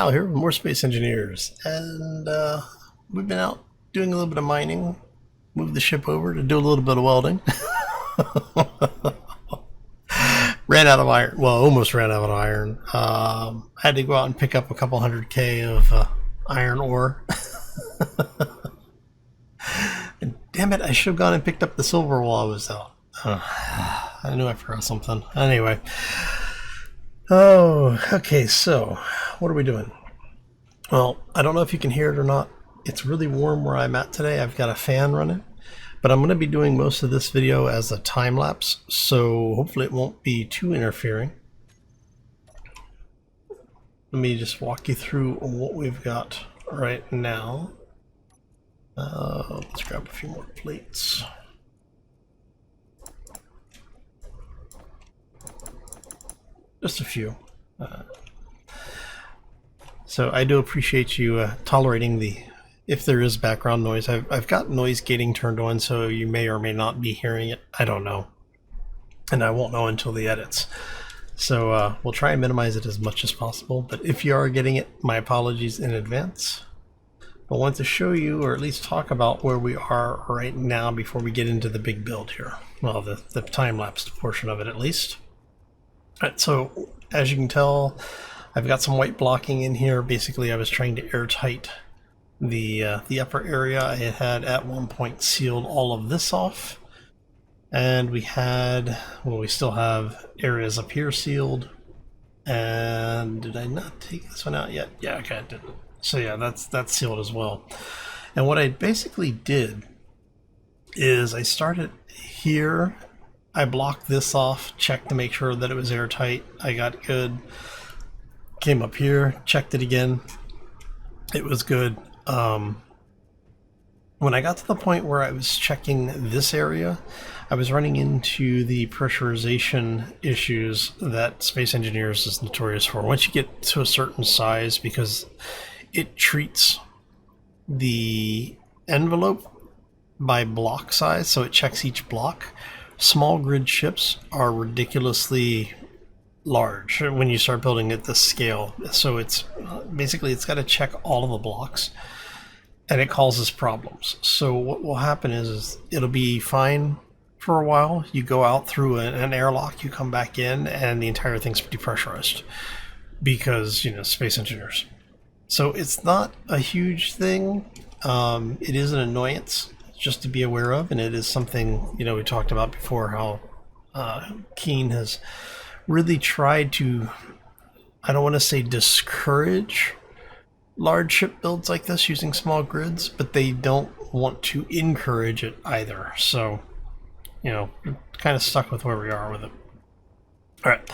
Hal here with more Space Engineers, and we've been out doing a little bit of mining, moved the ship over to do a little bit of welding. Ran out of iron, well, almost ran out of iron. Had to go out and pick up a couple 100K of iron ore. And damn it, I should have gone and picked up the silver while I was out. I knew I forgot something. Anyway. Oh, okay, so what are we doing? Well, I don't know if you can hear it or not. It's really warm where I'm at today. I've got a fan running, but I'm going to be doing most of this video as a time lapse, so hopefully it won't be too interfering. Let me just walk you through what we've got right now. Let's grab a few more plates. Just a few. So I do appreciate you tolerating if there is background noise. I've got noise gating turned on, so you may or may not be hearing it. I don't know. And I won't know until the edits. So we'll try and minimize it as much as possible. But if you are getting it, my apologies in advance. I want to show you, or at least talk about where we are right now before we get into the big build here. Well, the time-lapsed portion of it at least. Alright, so as you can tell, I've got some white blocking in here. Basically, I was trying to airtight the upper area. I had at one point sealed all of this off, and we still have areas up here sealed. And did I not take this one out yet? Yeah, okay, I didn't. So yeah, that's sealed as well. And what I basically did is I started here. I blocked this off, checked to make sure that it was airtight. I got good. Came up here, checked it again. It was good. When I got to the point where I was checking this area, I was running into the pressurization issues that Space Engineers is notorious for. Once you get to a certain size, because it treats the envelope by block size, so it checks each block. Small grid ships are ridiculously large when you start building at this scale. So it's basically, it's got to check all of the blocks, and it causes problems. So what will happen is it'll be fine for a while. You go out through an airlock, you come back in, and the entire thing's depressurized because, you know, Space Engineers. So it's not a huge thing. It is an annoyance just to be aware of, and it is something, you know, we talked about before, how Keen has really tried to, I don't want to say discourage large ship builds like this using small grids, but they don't want to encourage it either. So, you know, we're kind of stuck with where we are with it. All right,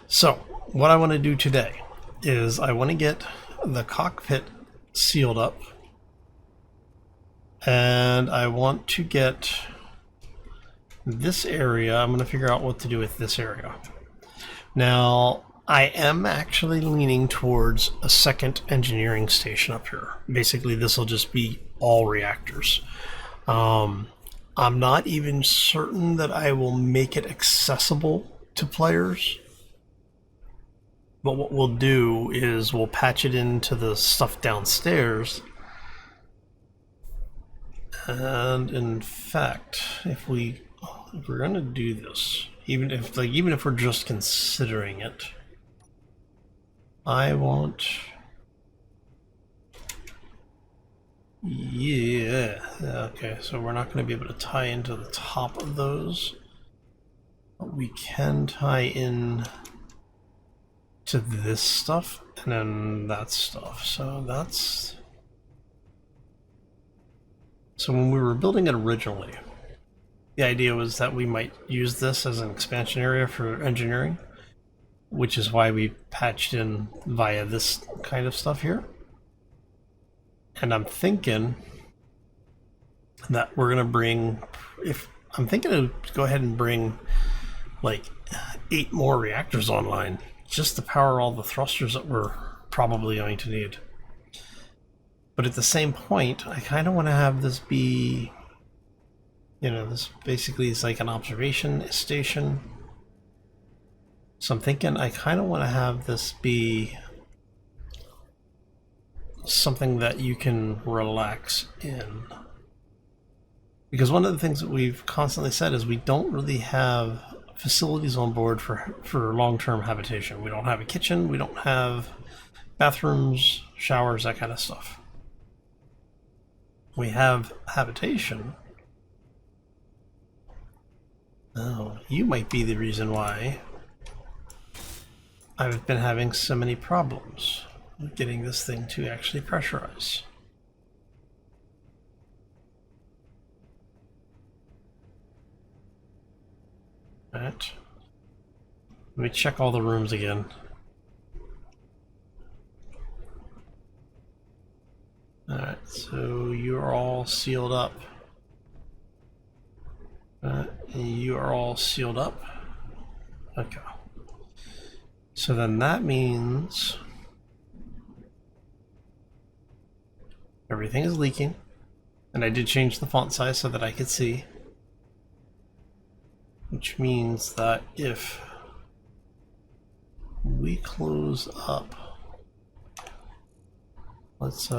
so what I want to do today is I want to get the cockpit sealed up, and I want to get this area. I'm going to figure out what to do with this area. Now, I am actually leaning towards a second engineering station up here. Basically, this will just be all reactors. I'm not even certain that I will make it accessible to players. But what we'll do is we'll patch it into the stuff downstairs. And in fact, if we're going to do this, even if we're just considering it, I want, yeah, okay, so we're not going to be able to tie into the top of those, but we can tie in to this stuff and then that stuff. So when we were building it originally, the idea was that we might use this as an expansion area for engineering, which is why we patched in via this kind of stuff here. And I'm thinking that we're gonna bring, I'm thinking to go ahead and bring like 8 more reactors online, just to power all the thrusters that we're probably going to need. But at the same point, I kind of want to have this be, you know, this basically is like an observation station. So I'm thinking I kind of want to have this be something that you can relax in. Because one of the things that we've constantly said is we don't really have facilities on board for long-term habitation. We don't have a kitchen, we don't have bathrooms, showers, that kind of stuff. We have habitation. Oh, you might be the reason why I've been having so many problems with getting this thing to actually pressurize. Alright. Let me check all the rooms again. Alright, so you're all sealed up. You are all sealed up. Okay. So then that means everything is leaking. And I did change the font size so that I could see. Which means that if we close up, let's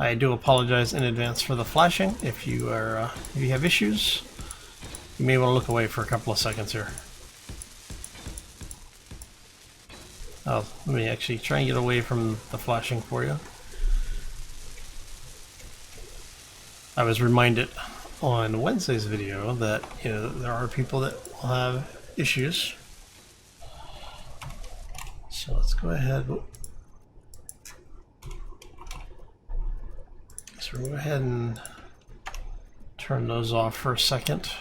I do apologize in advance for the flashing. If you have issues, you may want to look away for a couple of seconds here. Let me actually try and get away from the flashing for you. I was reminded on Wednesday's video that, you know, there are people that will have issues. So let's go ahead. So we'll go ahead and turn those off for a second.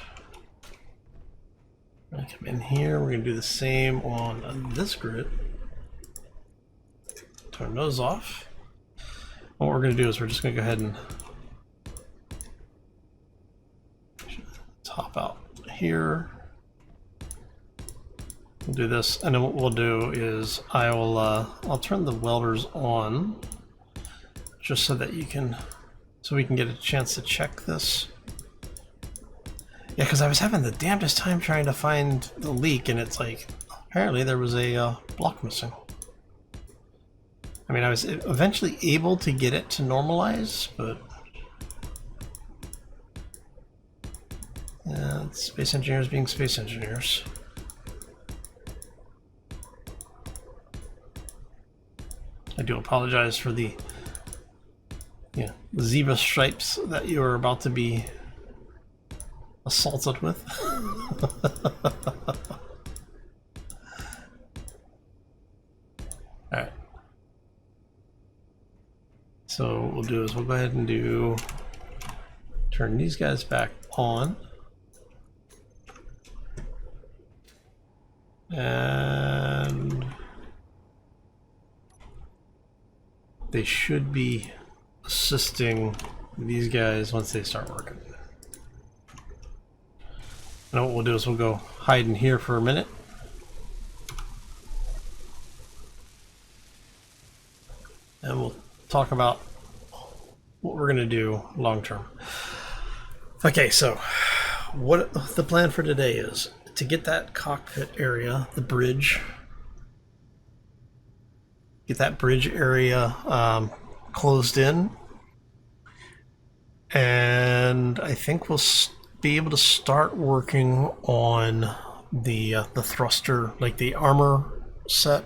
I'm gonna come in here. We're gonna do the same on this grid. Turn those off. What we're gonna do is we're just gonna go ahead and hop out here. We'll do this, and then what we'll do is I'll turn the welders on just so that we can get a chance to check this. Yeah, because I was having the damnedest time trying to find the leak, and it's like apparently there was a block missing. I mean, I was eventually able to get it to normalize, but yeah, it's space engineers being space engineers. I do apologize for the zebra stripes that you are about to be assaulted with. Alright. So what we'll do is we'll go ahead and turn these guys back on. And they should be assisting these guys once they start working. Now what we'll do is we'll go hide in here for a minute. And we'll talk about what we're going to do long term. Okay, so what the plan for today is to get that cockpit area, the bridge, get that bridge area closed in, and I think we'll be able to start working on the thruster, like the armor set.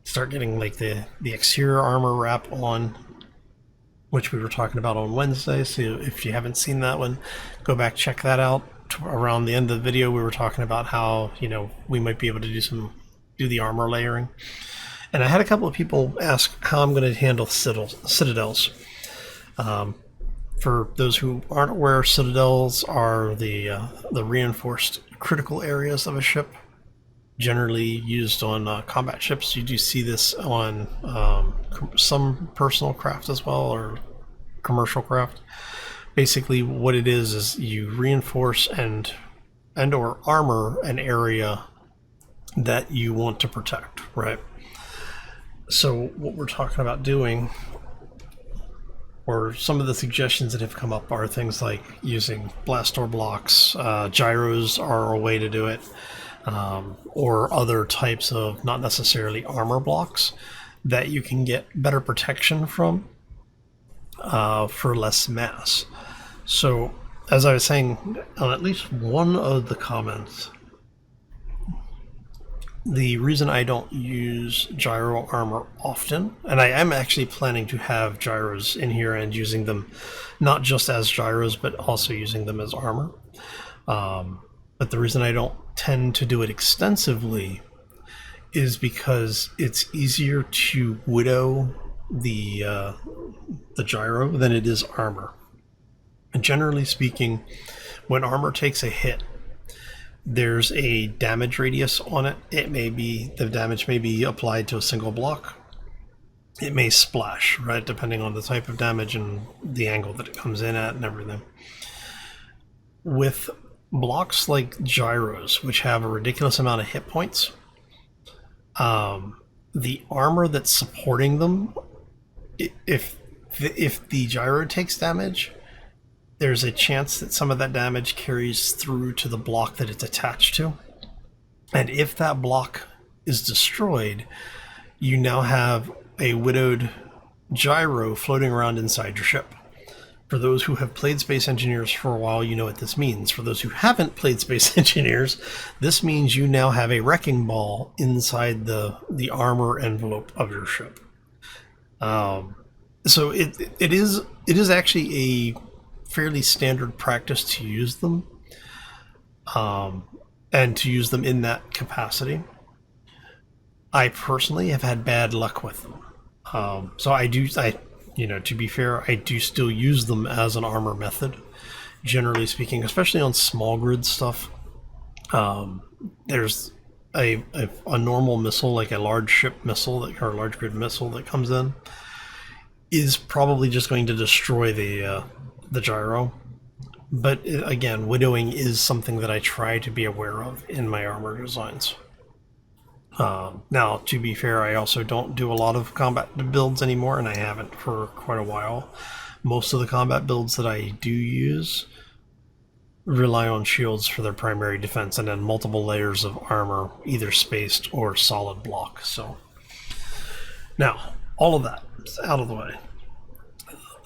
Start getting like the exterior armor wrap on, which we were talking about on Wednesday. So if you haven't seen that one, go back, check that out. Around the end of the video, we were talking about how, you know, we might be able to do the armor layering. And I had a couple of people ask how I'm going to handle citadels. For those who aren't aware, citadels are the reinforced critical areas of a ship, generally used on combat ships. You do see this on some personal craft as well, or commercial craft. Basically what it is you reinforce and or armor an area that you want to protect, right? So what we're talking about doing, or some of the suggestions that have come up, are things like using blast door blocks. Gyros are a way to do it. or other types of not necessarily armor blocks that you can get better protection from for less mass. So, as I was saying on at least one of the comments, the reason I don't use gyro armor often, and I am actually planning to have gyros in here and using them not just as gyros, but also using them as armor. But the reason I don't tend to do it extensively is because it's easier to widow the gyro than it is armor. And generally speaking, when armor takes a hit, there's a damage radius on it. The damage may be applied to a single block. It may splash, right, depending on the type of damage and the angle that it comes in at and everything. With blocks like gyros, which have a ridiculous amount of hit points, the armor that's supporting them, if the gyro takes damage, there's a chance that some of that damage carries through to the block that it's attached to. And if that block is destroyed, you now have a widowed gyro floating around inside your ship. For those who have played Space Engineers for a while, you know what this means. For those who haven't played Space Engineers, this means you now have a wrecking ball inside the armor envelope of your ship. So it is actually a fairly standard practice to use them, and to use them in that capacity. I personally have had bad luck with them. So to be fair, I do still use them as an armor method, generally speaking, especially on small grid stuff. There's a normal missile, like a large ship missile or a large grid missile that comes in, is probably just going to destroy the gyro. But again, widowing is something that I try to be aware of in my armor designs. Now, to be fair, I also don't do a lot of combat builds anymore, and I haven't for quite a while. Most of the combat builds that I do use rely on shields for their primary defense, and then multiple layers of armor, either spaced or solid block. So, now, all of that is out of the way.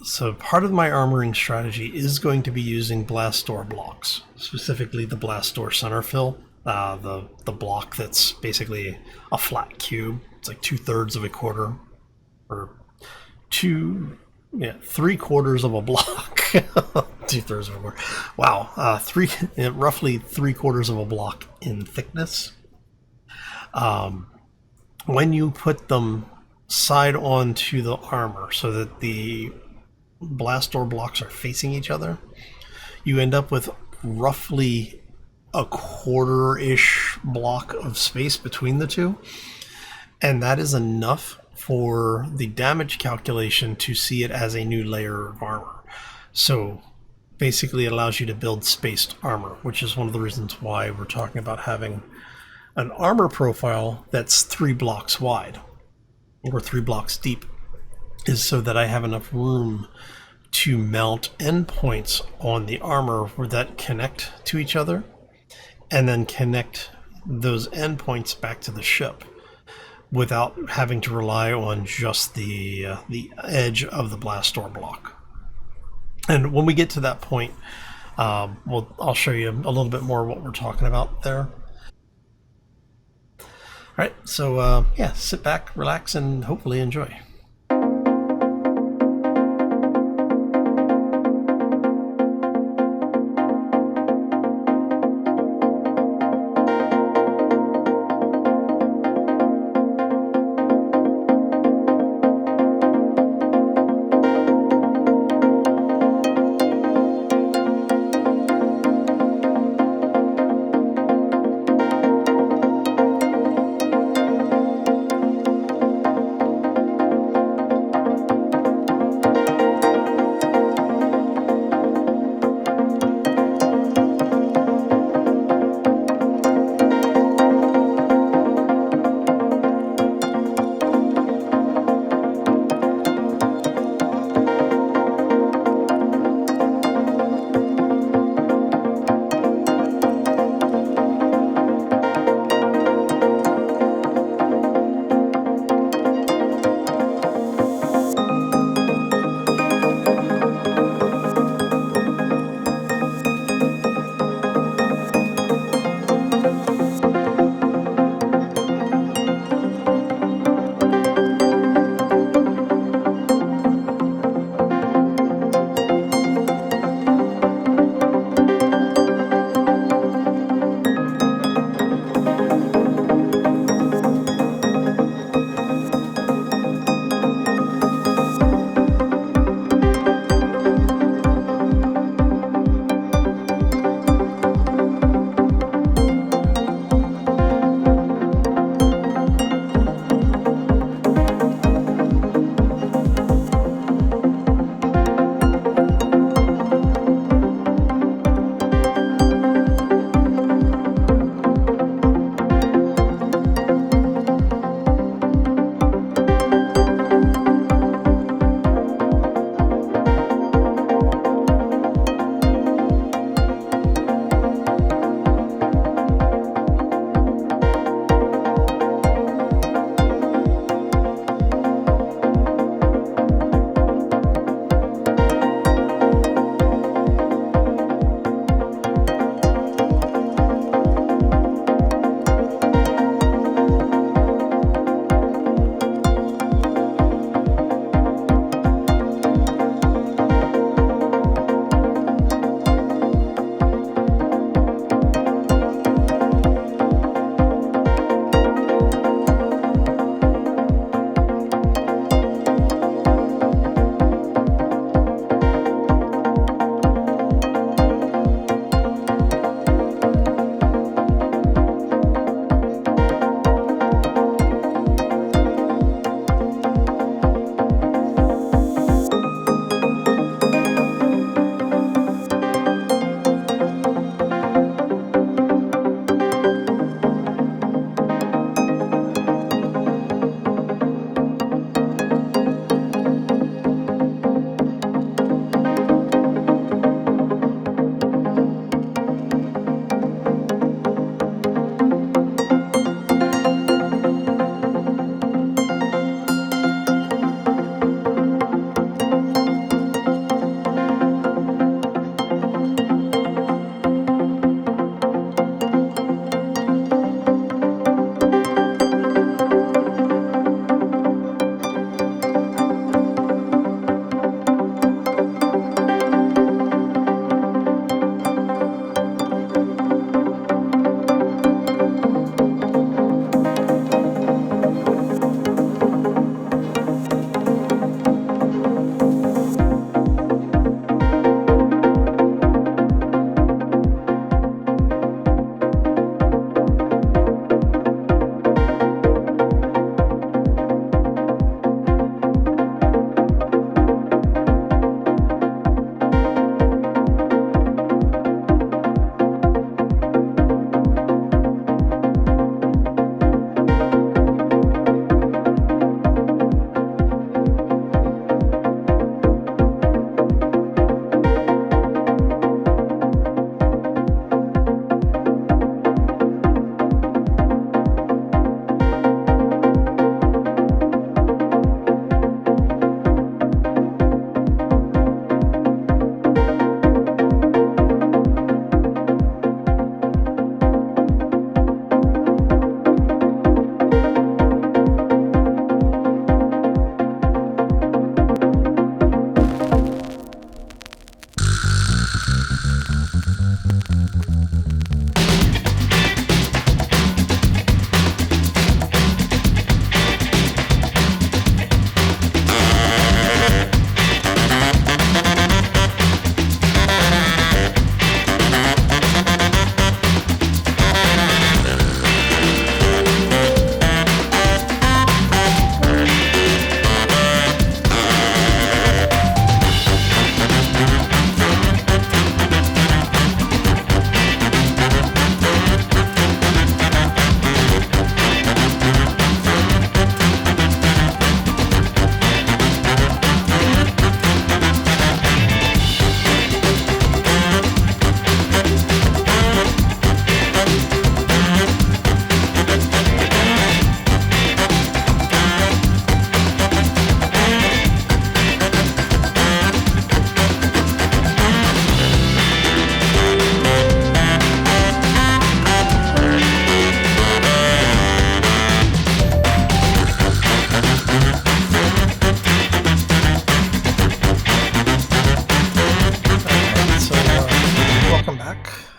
So part of my armoring strategy is going to be using blast door blocks, specifically the blast door center fill, the block that's basically a flat cube. It's like 2/3 of a quarter, or 3/4 of a block. 2/3 of a quarter. Wow, roughly 3/4 of a block in thickness. When you put them side on to the armor so that the blast door blocks are facing each other, you end up with roughly a quarter-ish block of space between the two, and that is enough for the damage calculation to see it as a new layer of armor. So basically it allows you to build spaced armor, which is one of the reasons why we're talking about having an armor profile that's 3 blocks wide or 3 blocks deep, is so that I have enough room to mount endpoints on the armor that connect to each other, and then connect those endpoints back to the ship without having to rely on just the edge of the blast door block. And when we get to that point, I'll show you a little bit more what we're talking about there. All right, so sit back, relax, and hopefully enjoy.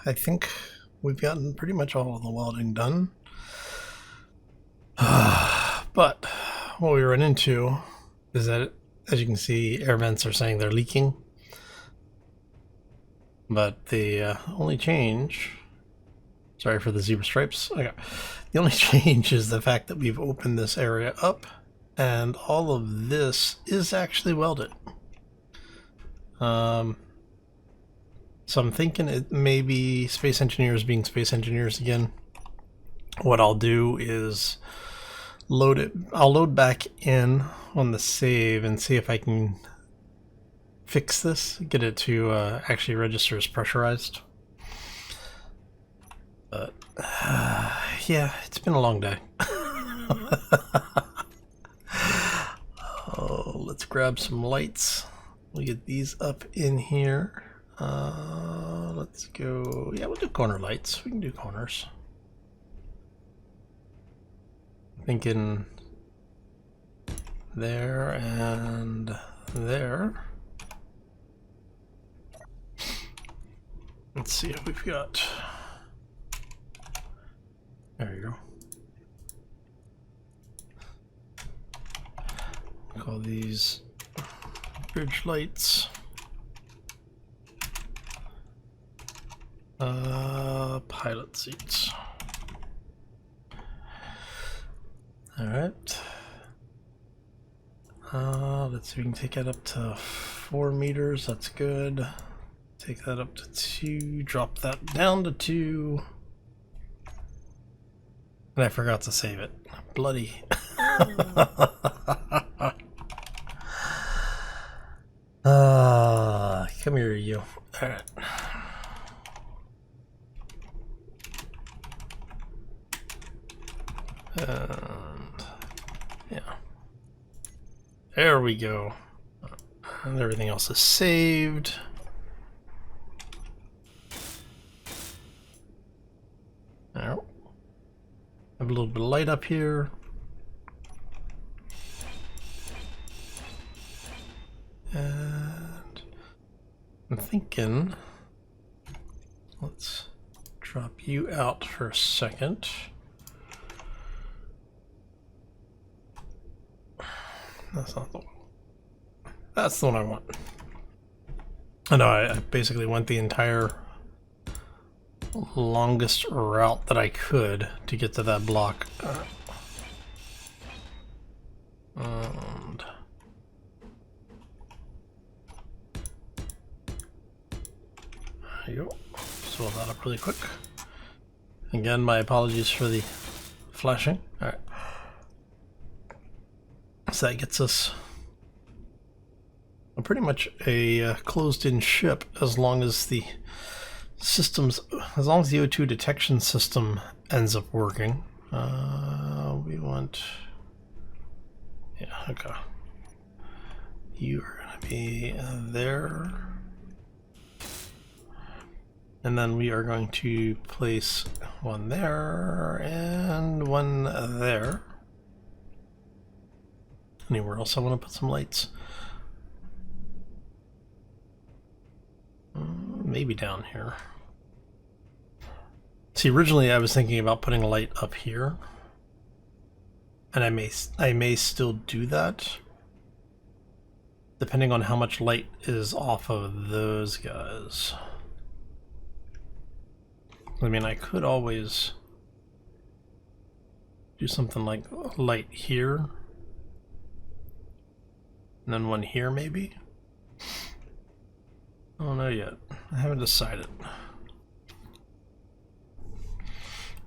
I think we've gotten pretty much all of the welding done. But what we run into is that, as you can see, air vents are saying they're leaking. But the only change, sorry for the zebra stripes, okay. The only change is the fact that we've opened this area up and all of this is actually welded. So I'm thinking it may be space engineers being space engineers again. What I'll do is load it, I'll load back in on the save and see if I can fix this, get it to actually register as pressurized. But yeah, it's been a long day. Oh, let's grab some lights. We'll get these up in here. Let's go, yeah, we'll do corner lights. We can do corners. Thinking there and there. Let's see what we've got. There you go. Call these bridge lights. Pilot seats. All right. Let's see if we can take that up to 4 meters. That's good. Take that up to 2. Drop that down to 2. And I forgot to save it. Bloody. Come here, you. All right. And yeah, there we go. And everything else is saved. Now, have a little bit of light up here. And I'm thinking, let's drop you out for a second. That's not the one. That's the one I want. I know I basically went the entire longest route that I could to get to that block. And there you go. Swell that up really quick. Again, my apologies for the flashing. All right. So that gets us pretty much a closed-in ship as long as the systems, as long as the O2 detection system ends up working. We want, yeah, okay. You are going to be there. And then we are going to place one there and one there. Anywhere else I want to put some lights? Maybe down here. See, originally I was thinking about putting a light up here, and I may still do that, depending on how much light is off of those guys. I mean, I could always do something like light here. And then one here, maybe? I don't know yet. I haven't decided. I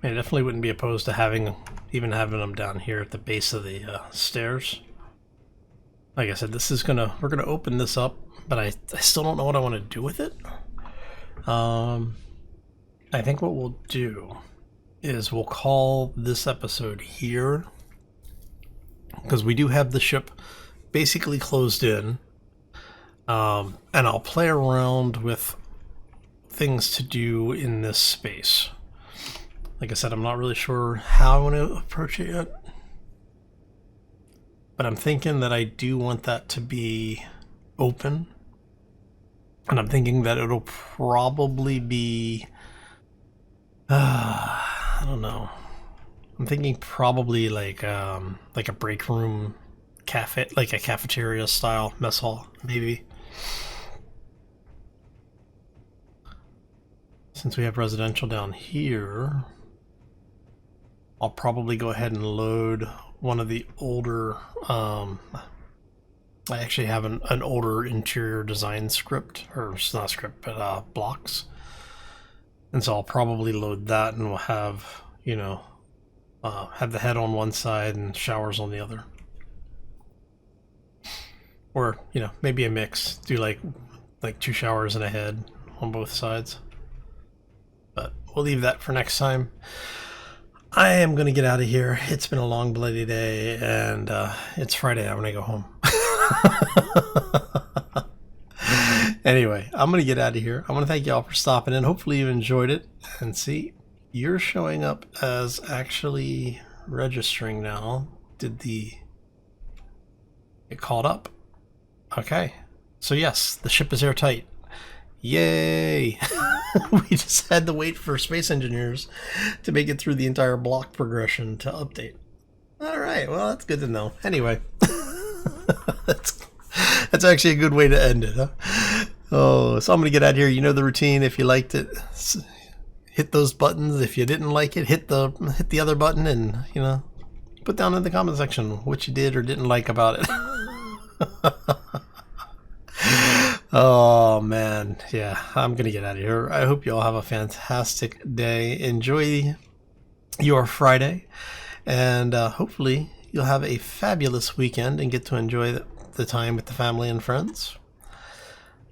mean, I definitely wouldn't be opposed to even having them down here at the base of the stairs. Like I said, we're gonna open this up, but I still don't know what I want to do with it. I think what we'll do is we'll call this episode here, because we do have the ship basically closed in, and I'll play around with things to do in this space. Like I said, I'm not really sure how I want to approach it yet, but I'm thinking that I do want that to be open, and I'm thinking that it'll probably be I don't know. I'm thinking probably like a break room cafe, like a cafeteria style mess hall, maybe. Since we have residential down here, I'll probably go ahead and load one of the older, I actually have an older interior design script, or it's not script, but blocks. And so I'll probably load that, and we'll have, you know, have the head on one side and showers on the other. Or, you know, maybe a mix. Do like 2 showers and a head on both sides. But we'll leave that for next time. I am going to get out of here. It's been a long, bloody day, and it's Friday. I'm going to go home. Anyway, I'm going to get out of here. I want to thank y'all for stopping in. Hopefully you enjoyed it. And see, you're showing up as actually registering now. Did it called up? Okay. So yes, the ship is airtight. Yay! We just had to wait for space engineers to make it through the entire block progression to update. Alright, well that's good to know. Anyway. That's actually a good way to end it, huh? Oh, so I'm gonna get out of here. You know the routine. If you liked it, hit those buttons. If you didn't like it, hit the other button, and you know, put down in the comment section what you did or didn't like about it. Oh man, yeah, I'm gonna get out of here. I hope you all have a fantastic day. Enjoy your Friday, and hopefully you'll have a fabulous weekend and get to enjoy the time with the family and friends.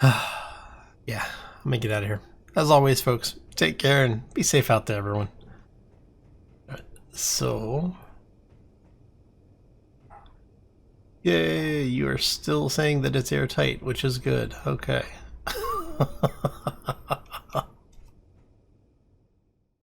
Yeah, I'm gonna get out of here. As always, folks, take care and be safe out there, everyone. All right, so, yay, you are still saying that it's airtight, which is good. Okay.